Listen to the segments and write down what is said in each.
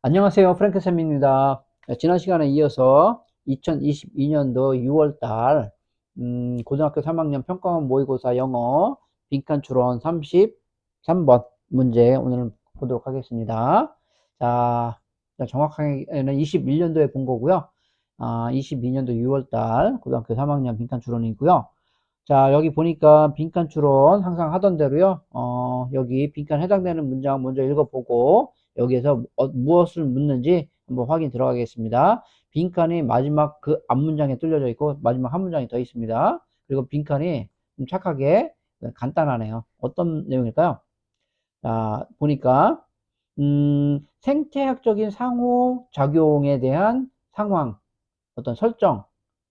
안녕하세요. 프랭크쌤입니다. 지난 시간에 이어서 2022년도 6월달 고등학교 3학년 평가원 모의고사 영어 빈칸 추론 33번 문제 오늘 보도록 하겠습니다. 자, 정확하게는 21년도에 본 거고요. 22년도 6월달 고등학교 3학년 빈칸 추론이고요. 자, 여기 보니까 빈칸 추론 항상 하던 대로요. 여기 빈칸 해당되는 문장 먼저 읽어보고 여기에서 무엇을 묻는지 한번 확인 들어가겠습니다. 빈칸이 마지막 그 앞문장에 뚫려져 있고 마지막 한 문장이 더 있습니다. 그리고 빈칸이 좀 착하게 간단하네요. 어떤 내용일까요? 자, 보니까 생태학적인 상호작용에 대한 상황, 어떤 설정,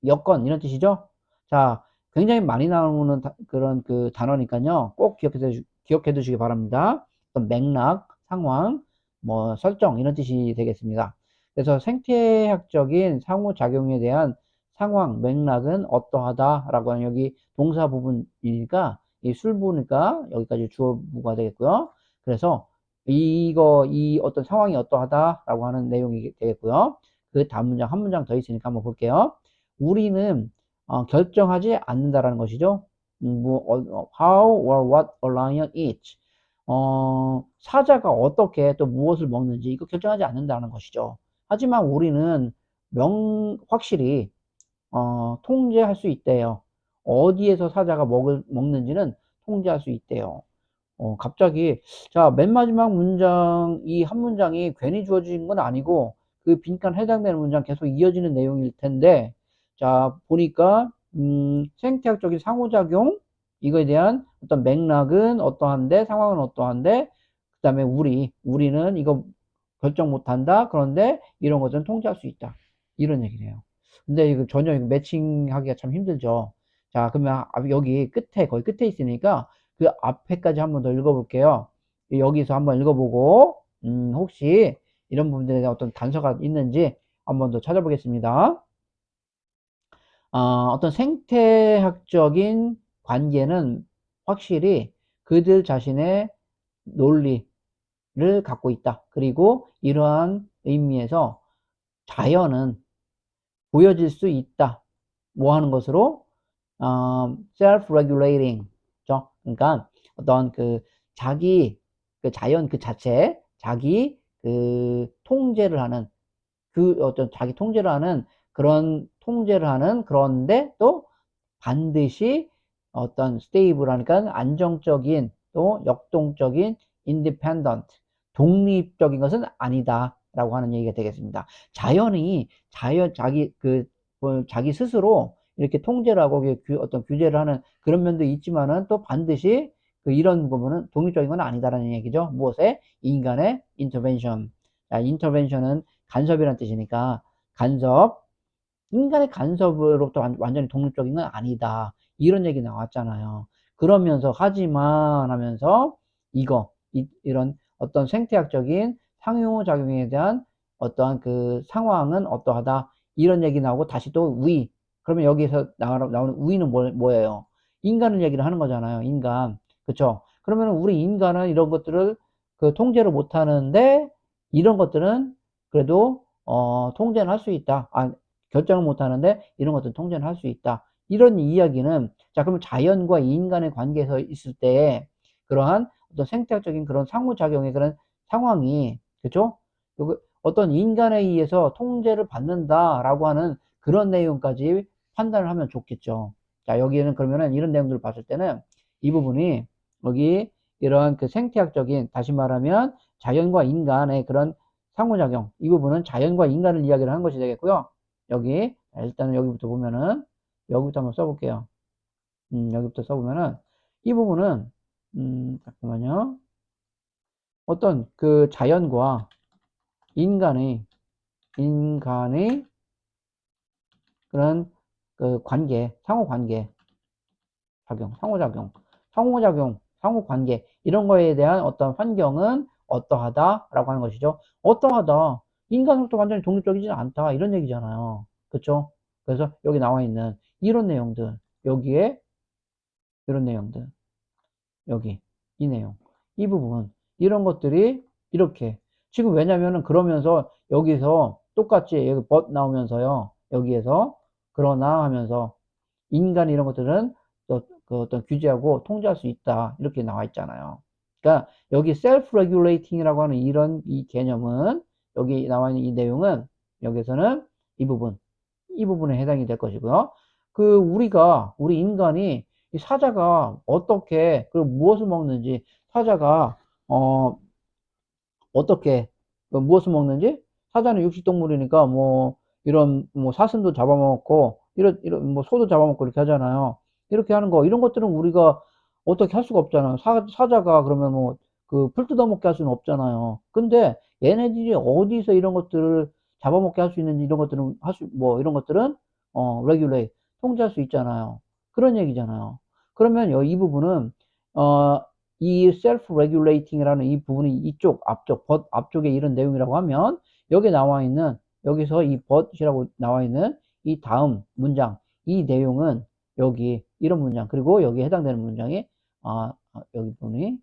여건 이런 뜻이죠. 자, 굉장히 많이 나오는 그런 그 단어니까요. 꼭 기억해 두시기 바랍니다. 어떤 맥락, 상황, 뭐 설정 이런 뜻이 되겠습니다. 그래서 생태학적인 상호작용에 대한 상황, 맥락은 어떠하다라고 하는 여기 동사 부분이니까 이 술부니까 여기까지 주어부가 되겠고요. 그래서 이 어떤 상황이 어떠하다라고 하는 내용이 되겠고요. 그 다음 문장 한 문장 더 있으니까 한번 볼게요. 우리는 결정하지 않는다라는 것이죠. how or what a lion eats. 사자가 어떻게 또 무엇을 먹는지 이거 결정하지 않는다는 것이죠. 하지만 우리는 확실히 통제할 수 있대요. 어디에서 사자가 먹는지는 통제할 수 있대요. 갑자기, 자, 맨 마지막 문장, 이 한 문장이 괜히 주어진 건 아니고, 그 빈칸 해당되는 문장 계속 이어지는 내용일 텐데, 자, 보니까, 생태학적인 상호작용, 이거에 대한 어떤 맥락은 어떠한데, 상황은 어떠한데, 그 다음에 우리는 이거 결정 못한다. 그런데 이런 것들은 통제할 수 있다. 이런 얘기네요. 근데 이거 전혀 이거 매칭하기가 참 힘들죠. 자, 그러면 여기 끝에, 거의 끝에 있으니까, 그 앞에까지 한번 더 읽어볼게요. 여기서 한번 읽어보고, 혹시 이런 부분들에 대한 어떤 단서가 있는지 한번 더 찾아보겠습니다. 어떤 생태학적인 관계는 확실히 그들 자신의 논리를 갖고 있다. 그리고 이러한 의미에서 자연은 보여질 수 있다. 뭐 하는 것으로? self-regulating. 죠? 그러니까 어떤 그 자기 그 자연 그 자체 자기 그 통제를 하는 그 어떤 자기 통제를 하는 그런 통제를 하는 그런데 또 반드시 어떤 stable 하니까 안정적인 또 역동적인 independent 독립적인 것은 아니다라고 하는 얘기가 되겠습니다. 자기 자기 스스로 이렇게 통제를 하고 어떤 규제를 하는 그런 면도 있지만은 또 반드시 이런 부분은 독립적인 건 아니다라는 얘기죠. 무엇에? 인간의 intervention. 자, intervention은 간섭이라는 뜻이니까 간섭, 인간의 간섭으로부터 완전히 독립적인 건 아니다. 이런 얘기 나왔잖아요. 그러면서 하지만 하면서 이런 어떤 생태학적인 상호작용에 대한 어떠한 그 상황은 어떠하다. 이런 얘기 나오고 다시 또 위. 그러면 여기서 나오는 위는 뭐예요? 인간을 얘기를 하는 거잖아요. 인간. 그쵸? 그러면 우리 인간은 이런 것들을 그 통제를 못 하는데 이런 것들은 그래도 통제는 할 수 있다. 결정을 못 하는데 이런 것들 통제는 할 수 있다. 이런 이야기는 자 그러면 자연과 인간의 관계에서 있을 때 그러한 어떤 생태학적인 그런 상호작용의 그런 상황이 그죠? 어떤 인간에 의해서 통제를 받는다라고 하는 그런 내용까지 판단을 하면 좋겠죠. 자 여기에는 그러면은 이런 내용들을 봤을 때는 이 부분이 여기 이러한 그 생태학적인 다시 말하면 자연과 인간의 그런 상호작용 이 부분은 자연과 인간을 이야기를 하는 것이 되겠고요. 여기 일단은 여기부터 보면은 여기부터 한번 써볼게요. 여기부터 써보면은 이 부분은 잠깐만요. 어떤 그 자연과 인간의 그런 그 관계, 상호관계 상호관계 이런 거에 대한 어떤 환경은 어떠하다라고 하는 것이죠. 어떠하다. 인간으로부터 완전히 독립적이지 않다 이런 얘기잖아요. 그쵸? 그래서 여기 나와 있는 이런 내용들 여기에 이런 내용들 여기 이 내용 이 부분 이런 것들이 이렇게 지금 왜냐면은 그러면서 여기서 똑같이 여기 but 나오면서요. 여기에서 그러나 하면서 인간 이런 것들은 또 그 어떤 규제하고 통제할 수 있다. 이렇게 나와 있잖아요. 그러니까 여기 self-regulating이라고 하는 이런 이 개념은 여기 나와 있는 이 내용은 여기서는 이 부분에 해당이 될 것이고요. 그 우리 인간이 이 사자가 어떻게 그 무엇을 먹는지 사자가 어떻게 무엇을 먹는지 사자는 육식동물이니까 뭐 이런 뭐 사슴도 잡아먹고 이런 뭐 소도 잡아먹고 이렇게 하잖아요. 이렇게 하는 거 이런 것들은 우리가 어떻게 할 수가 없잖아요. 사자가 그러면 뭐 그 풀 뜯어먹게 할 수는 없잖아요. 근데 얘네들이 어디서 이런 것들을 잡아먹게 할 수 있는지 이런 것들은 뭐 이런 것들은 regulate 통제할 수 있잖아요. 그런 얘기잖아요. 그러면 이 부분은 어 이 self-regulating이라는 이 부분이 이쪽 앞쪽에 이런 내용이라고 하면 여기 나와 있는 여기서 이 but이라고 나와 있는 이 다음 문장 이 내용은 여기 이런 문장 그리고 여기에 해당되는 문장이 여기 부분이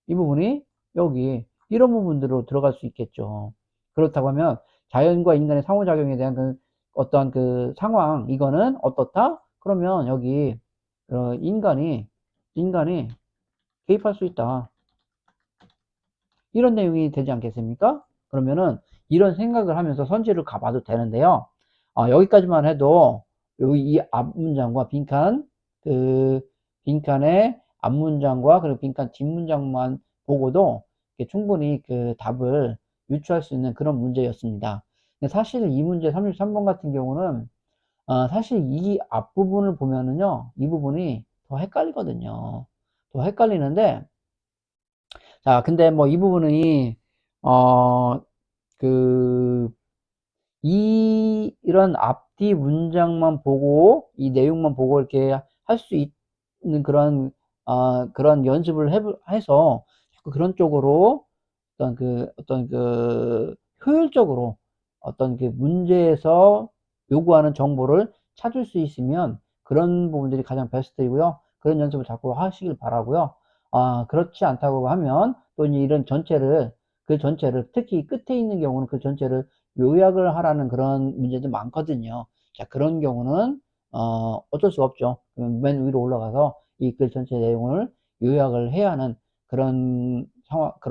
이 부분이 여기 이런 부분들로 들어갈 수 있겠죠. 그렇다고 하면 자연과 인간의 상호작용에 대한 그 어떠한 그 상황 이거는 어떻다? 그러면 여기 인간이 개입할 수 있다. 이런 내용이 되지 않겠습니까? 그러면은 이런 생각을 하면서 선지를 가봐도 되는데요. 여기까지만 해도 여기 이 앞문장과 빈칸의 앞문장과 그리고 빈칸 뒷문장만 보고도 충분히 그 답을 유추할 수 있는 그런 문제였습니다. 근데 사실 이 문제 33번 같은 경우는 사실 이 앞부분을 보면은요, 이 부분이 더 헷갈리거든요. 더 헷갈리는데, 자, 근데 뭐 이 부분이, 어, 그, 이런 앞뒤 문장만 보고, 이 내용만 보고 이렇게 할 수 있는 그런 연습을 해서, 자꾸 그런 쪽으로 어떤 그 효율적으로 어떤 그 문제에서 요구하는 정보를 찾을 수 있으면 그런 부분들이 가장 베스트이고요. 그런 연습을 자꾸 하시길 바라고요. 그렇지 않다고 하면 또 이런 그 전체를 특히 끝에 있는 경우는 그 전체를 요약을 하라는 그런 문제도 많거든요. 자, 그런 경우는 어쩔 수 없죠. 맨 위로 올라가서 이 글 전체 내용을 요약을 해야 하는 그런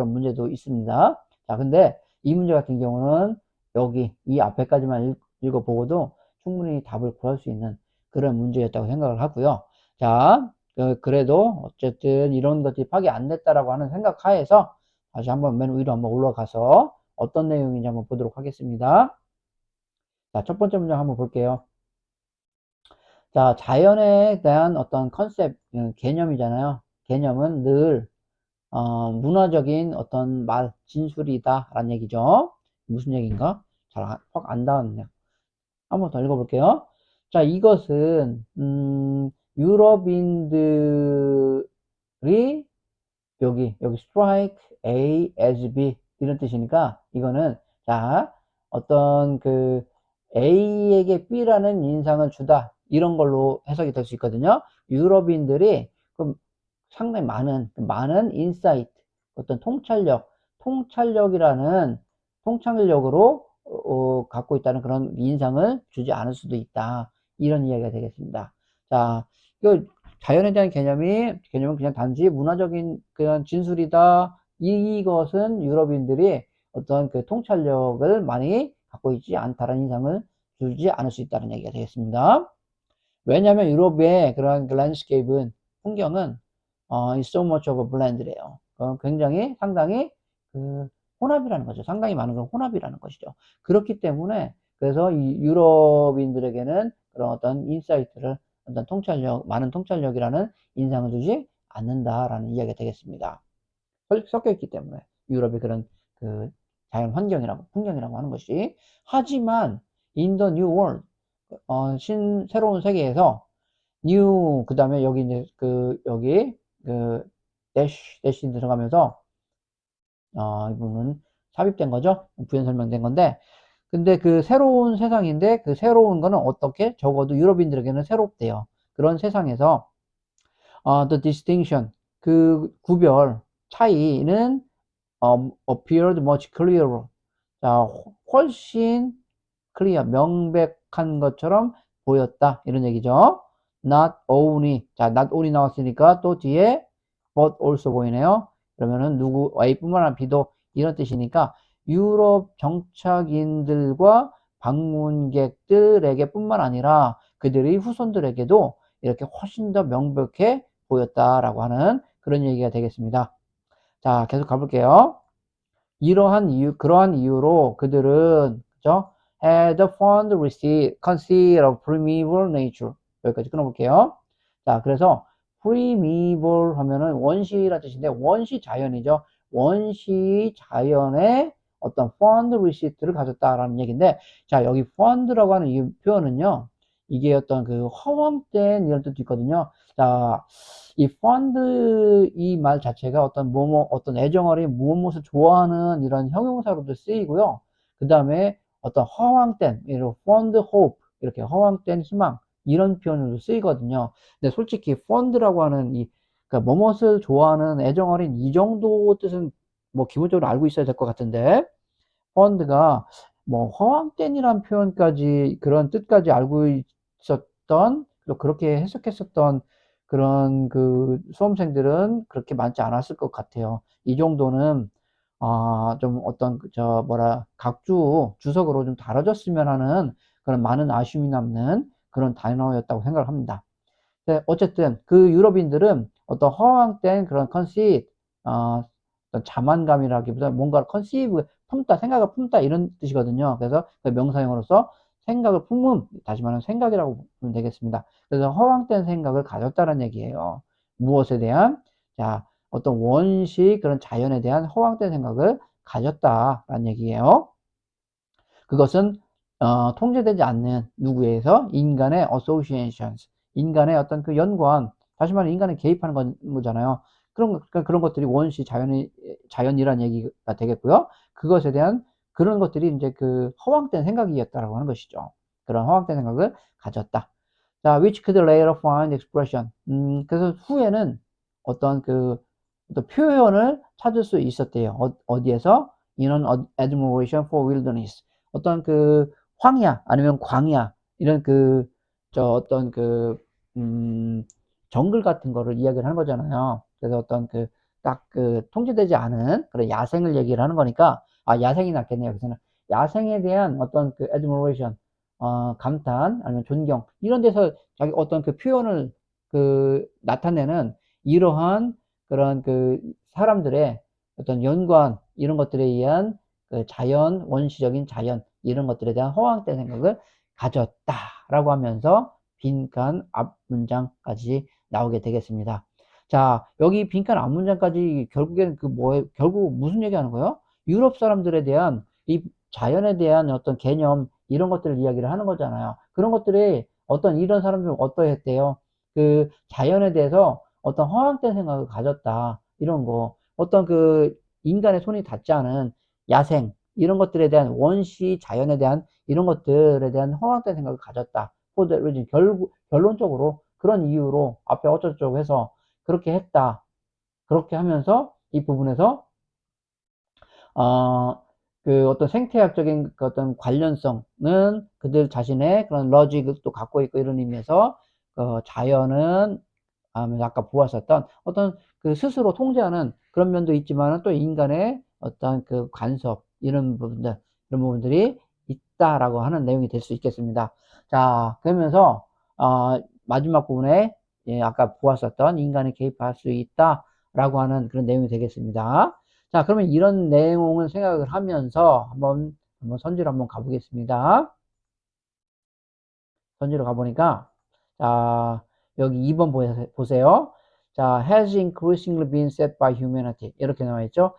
문제도 있습니다. 자, 근데 이 문제 같은 경우는 여기 이 앞에까지만 읽어보고도 충분히 답을 구할 수 있는 그런 문제였다고 생각을 하고요. 자, 그래도 어쨌든 이런 것들이 파악이 안 됐다라고 하는 생각 하에서 다시 한번 맨 위로 한번 올라가서 어떤 내용인지 한번 보도록 하겠습니다. 자, 첫 번째 문장 한번 볼게요. 자, 자연에 대한 어떤 컨셉, 개념이잖아요. 개념은 늘 문화적인 어떤 진술이다 라는 얘기죠. 무슨 얘기인가? 확 안 닿았네요. 한번 더 읽어볼게요. 자, 이것은 유럽인들이 여기 strike A as B 이런 뜻이니까 이거는 자 어떤 그 A에게 B라는 인상을 주다 이런 걸로 해석이 될 수 있거든요. 유럽인들이 그럼 상당히 많은 인사이트 어떤 통찰력으로 갖고 있다는 그런 인상을 주지 않을 수도 있다 이런 이야기가 되겠습니다. 자, 이거 자연에 대한 개념은 그냥 단지 문화적인 그런 진술이다. 이것은 유럽인들이 어떤 그 통찰력을 많이 갖고 있지 않다라는 인상을 주지 않을 수 있다는 얘기가 되겠습니다. 왜냐하면 유럽의 그런 그 랜드스케이프는 풍경은 is so much of a blend래요. 상당히 그 혼합이라는 거죠. 상당히 많은 건 혼합이라는 것이죠. 그렇기 때문에 그래서 이 유럽인들에게는 그런 어떤 인사이트를 어떤 많은 통찰력이라는 인상을 주지 않는다라는 이야기가 되겠습니다. 섞여 있기 때문에 유럽의 그런 그 자연 풍경이라고 하는 것이 하지만 in the new world 새로운 세계에서 그 다음에 여기 이제 여기 대시 들어가면서 이 부분은 삽입된 거죠. 부연 설명된 건데 근데 그 새로운 세상인데 그 새로운 거는 어떻게 적어도 유럽인들에게는 새롭대요. 그런 세상에서 the distinction 그 차이는 appeared much clearer. 자, 훨씬 clear, 명백한 것처럼 보였다. 이런 얘기죠. Not only. 자, not only 나왔으니까 또 뒤에 but also 보이네요. 그러면은 누구, A뿐만 아니라 B도 이런 뜻이니까 유럽 정착인들과 방문객들에게 뿐만 아니라 그들의 후손들에게도 이렇게 훨씬 더 명백해 보였다라고 하는 그런 얘기가 되겠습니다. 자, 계속 가볼게요. 그러한 이유로 그들은, 그죠? had found conceit of primeval nature. 여기까지 끊어볼게요. 자, 그래서 primeval 하면은 원시라는 뜻인데, 원시 자연이죠. 원시 자연의 어떤 fond receipt를 가졌다라는 얘기인데, 자, 여기 fond라고 하는 이 표현은요, 이게 어떤 그 허황된 이런 뜻도 있거든요. 자, 이 fond 이 말 자체가 어떤 애정어린 무엇을 좋아하는 이런 형용사로도 쓰이고요. 그 다음에 어떤 허황된, 이런 fond hope, 이렇게 허황된 희망, 이런 표현으로 쓰이거든요. 근데 솔직히 fond라고 하는 그러니까 무엇을 좋아하는 애정어린 이 정도 뜻은 뭐 기본적으로 알고 있어야 될 것 같은데, 펀드가 뭐 허황된이란 표현까지 그런 뜻까지 알고 있었던 또 그렇게 해석했었던 그런 그 수험생들은 그렇게 많지 않았을 것 같아요. 이 정도는 좀 어떤 저 뭐라 각주 주석으로 좀 다뤄졌으면 하는 그런 많은 아쉬움이 남는 그런 단어였다고 생각을 합니다. 네, 어쨌든 그 유럽인들은 어떤 허황된 그런 컨셉, 어떤 자만감이라기보다 뭔가 컨셉을 품다, 생각을 품다 이런 뜻이거든요. 그래서 그 명사형으로서 생각을 품음, 다시 말하면 생각이라고 보면 되겠습니다. 그래서 허황된 생각을 가졌다는 얘기예요. 무엇에 대한? 자, 어떤 원시 그런 자연에 대한 허황된 생각을 가졌다라는 얘기예요. 그것은 통제되지 않는 누구에서 인간의 associations, 인간의 어떤 그 연관, 다시 말해 인간이 개입하는 거잖아요. 그러니까 그런 것들이 원시 자연이란 얘기가 되겠고요. 그것에 대한 그런 것들이 이제 그 허황된 생각이었다라고 하는 것이죠. 그런 허황된 생각을 가졌다. 자, which could later find expression. 그래서 후에는 어떤 어떤 표현을 찾을 수 있었대요. 어디에서? In an admiration for wilderness. 어떤 그 황야 아니면 광야 이런 어떤 정글 같은 거를 이야기를 하는 거잖아요. 그래서 어떤 딱 통제되지 않은 그런 야생을 얘기를 하는 거니까 야생이 낫겠네요. 그래서는 야생에 대한 어떤 admiration 감탄 아니면 존경 이런 데서 자기 어떤 표현을 나타내는 이러한 그런 사람들의 어떤 연관 이런 것들에 의한 자연 원시적인 자연 이런 것들에 대한 허황된 생각을 가졌다라고 하면서 빈칸 앞 문장까지 나오게 되겠습니다. 자, 여기 빈칸 앞 문장까지 결국에는 결국 무슨 얘기하는 거예요? 유럽 사람들에 대한 이 자연에 대한 어떤 개념 이런 것들을 이야기를 하는 거잖아요. 그런 것들이 어떤 이런 사람들은 어떠했대요? 자연에 대해서 어떤 허황된 생각을 가졌다. 이런 거. 어떤 인간의 손이 닿지 않은 야생, 이런 것들에 대한 원시 자연에 대한 이런 것들에 대한 허황된 생각을 가졌다. 결론적으로 그런 이유로 앞에 어쩌고저쩌고 해서 그렇게 했다. 그렇게 하면서 이 부분에서 어, 어떤 생태학적인 어떤 관련성은 그들 자신의 그런 러직도 갖고 있고 이런 의미에서 자연은 아까 보았었던 어떤 스스로 통제하는 그런 면도 있지만 또 인간의 어떤 간섭 이런 부분들이 있다라고 하는 내용이 될 수 있겠습니다. 자, 그러면서 마지막 부분에 아까 보았었던 인간이 개입할 수 있다라고 하는 그런 내용이 되겠습니다. 자, 그러면 이런 내용을 생각을 하면서 한번 선지로 한번 가보겠습니다. 선지로 가보니까, 자, 여기 2번 보세요. 자, has increasingly been set by humanity. 이렇게 나와 있죠.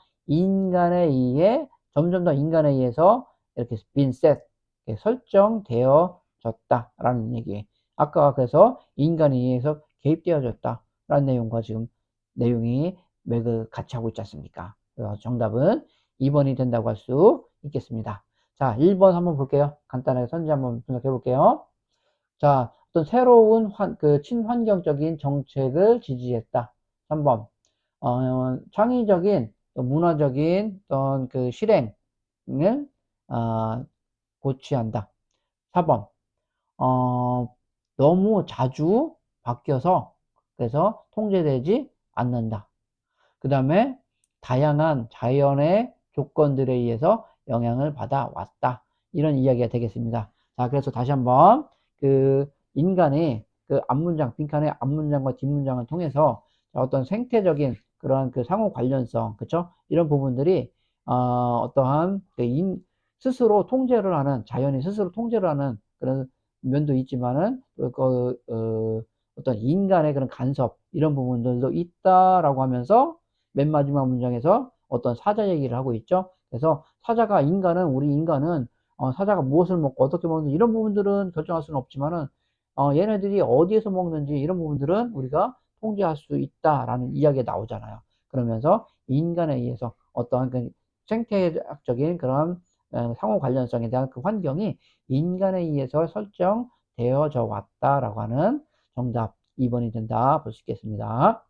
점점 더 인간에 의해서 이렇게 been set, 이렇게 설정되어졌다라는 얘기. 아까 그래서 인간에 의해서 개입되어졌다라는 내용과 지금 내용이 맥을 같이 하고 있지 않습니까? 그래서 정답은 2번이 된다고 할 수 있겠습니다. 자, 1번 한번 볼게요. 간단하게 선지 한번 분석해 볼게요. 자, 어떤 새로운 친환경적인 정책을 지지했다. 3번, 창의적인 또 문화적인 어떤 그 실행을 고취한다. 4번 너무 자주 바뀌어서 그래서 통제되지 않는다. 그 다음에 다양한 자연의 조건들에 의해서 영향을 받아 왔다. 이런 이야기가 되겠습니다. 자, 그래서 다시 한번 그 인간의 그 앞문장, 빈칸의 앞문장과 뒷문장을 통해서 어떤 생태적인 그런 그 상호 관련성, 그쵸? 이런 부분들이 어떠한 그 스스로 통제를 하는, 자연이 스스로 통제를 하는 그런 면도 있지만은 어떤 인간의 그런 간섭 이런 부분들도 있다라고 하면서 맨 마지막 문장에서 어떤 사자 얘기를 하고 있죠. 그래서 사자가 우리 인간은 사자가 무엇을 먹고 어떻게 먹는지 이런 부분들은 결정할 수는 없지만은 얘네들이 어디에서 먹는지 이런 부분들은 우리가 통제할 수 있다라는 이야기가 나오잖아요. 그러면서 인간에 의해서 어떠한 그 생태학적인 그런 상호 관련성에 대한 그 환경이 인간에 의해서 설정되어져 왔다라고 하는 정답 2번이 된다 볼 수 있겠습니다.